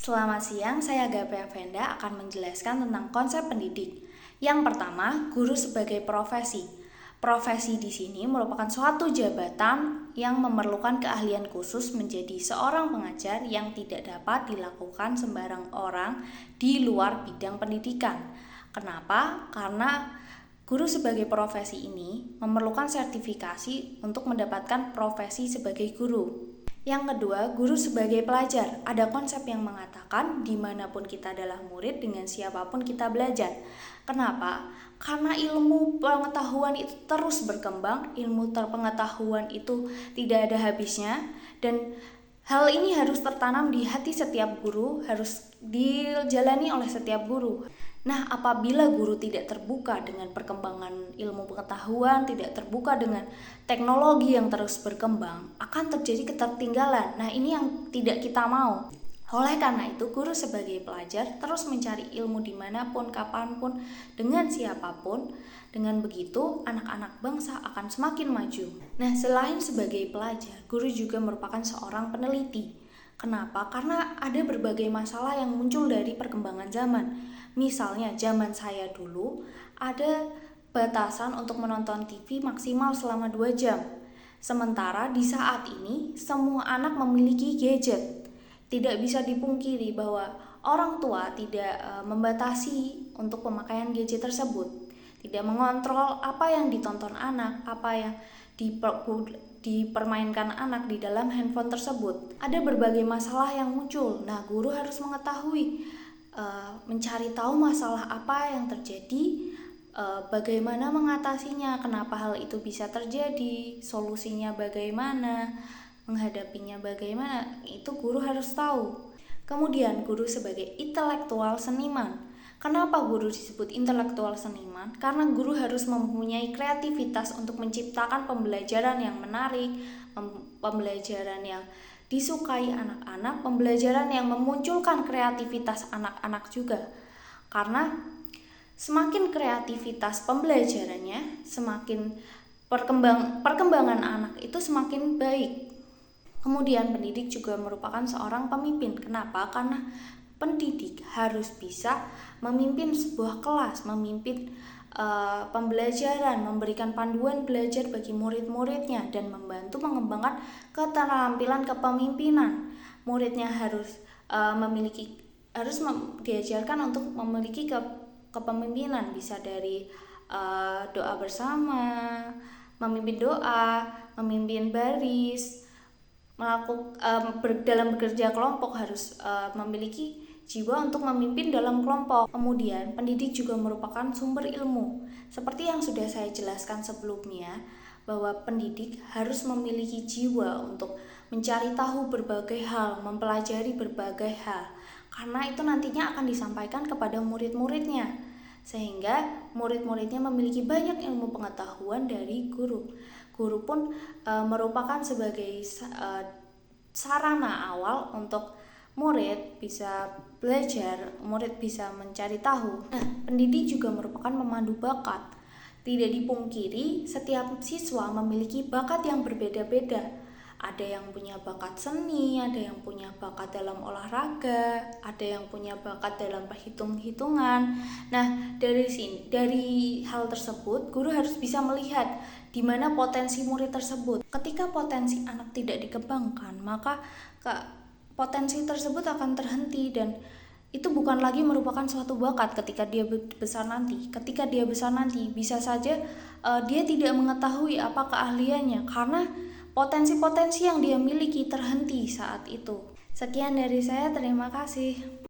Selamat siang, saya Gapea Venda akan menjelaskan tentang konsep pendidik. Yang pertama, guru sebagai profesi. Profesi di sini merupakan suatu jabatan yang memerlukan keahlian khusus menjadi seorang pengajar yang tidak dapat dilakukan sembarang orang di luar bidang pendidikan. Kenapa? Karena guru sebagai profesi ini memerlukan sertifikasi untuk mendapatkan profesi sebagai guru. Yang kedua, guru sebagai pelajar. Ada konsep yang mengatakan dimanapun kita adalah murid, dengan siapapun kita belajar. Kenapa? Karena ilmu pengetahuan itu terus berkembang, ilmu pengetahuan itu tidak ada habisnya, dan hal ini harus tertanam di hati setiap guru, harus dijalani oleh setiap guru. Nah, apabila guru tidak terbuka dengan perkembangan ilmu pengetahuan, tidak terbuka dengan teknologi yang terus berkembang, akan terjadi ketertinggalan. Nah, ini yang tidak kita mau. Oleh karena itu, guru sebagai pelajar terus mencari ilmu dimanapun, kapanpun, dengan siapapun. Dengan begitu, anak-anak bangsa akan semakin maju. Nah, selain sebagai pelajar, guru juga merupakan seorang peneliti. Kenapa? Karena ada berbagai masalah yang muncul dari perkembangan zaman. Misalnya, zaman saya dulu ada batasan untuk menonton TV maksimal selama 2 jam. Sementara di saat ini, semua anak memiliki gadget. Tidak bisa dipungkiri bahwa orang tua tidak membatasi untuk pemakaian gadget tersebut. Tidak mengontrol apa yang ditonton anak, apa yang dipermainkan anak di dalam handphone tersebut. Ada berbagai masalah yang muncul. Nah, guru harus mengetahui, mencari tahu masalah apa yang terjadi, bagaimana mengatasinya, kenapa hal itu bisa terjadi, solusinya bagaimana, menghadapinya bagaimana, itu guru harus tahu. Kemudian guru sebagai intelektual seniman. Kenapa guru disebut intelektual seniman? Karena guru harus mempunyai kreativitas untuk menciptakan pembelajaran yang menarik, pembelajaran yang disukai anak-anak, pembelajaran yang memunculkan kreativitas anak-anak juga. Karena semakin kreativitas pembelajarannya, semakin perkembangan anak itu semakin baik. Kemudian pendidik juga merupakan seorang pemimpin. Kenapa? Karena pendidik harus bisa memimpin sebuah kelas, memimpin pembelajaran, memberikan panduan belajar bagi murid-muridnya, dan membantu mengembangkan keterampilan kepemimpinan. Muridnya harus diajarkan untuk memiliki kepemimpinan, bisa dari doa bersama, memimpin doa, memimpin baris, dalam bekerja kelompok harus memiliki jiwa untuk memimpin dalam kelompok. Kemudian pendidik juga merupakan sumber ilmu. Seperti yang sudah saya jelaskan sebelumnya, bahwa pendidik harus memiliki jiwa untuk mencari tahu berbagai hal, mempelajari berbagai hal, karena itu nantinya akan disampaikan kepada murid-muridnya, sehingga murid-muridnya memiliki banyak ilmu pengetahuan dari guru. Guru pun merupakan sebagai sarana awal untuk murid bisa belajar, murid bisa mencari tahu. Nah, pendidik juga merupakan pemandu bakat. Tidak dipungkiri, setiap siswa memiliki bakat yang berbeda-beda. Ada yang punya bakat seni, ada yang punya bakat dalam olahraga, ada yang punya bakat dalam perhitung-hitungan. Nah, dari hal tersebut, guru harus bisa melihat di mana potensi murid tersebut. Ketika potensi anak tidak dikembangkan, maka potensi tersebut akan terhenti, dan itu bukan lagi merupakan suatu bakat ketika dia besar nanti. Ketika dia besar nanti, bisa saja dia tidak mengetahui apa keahliannya karena potensi-potensi yang dia miliki terhenti saat itu. Sekian dari saya, terima kasih.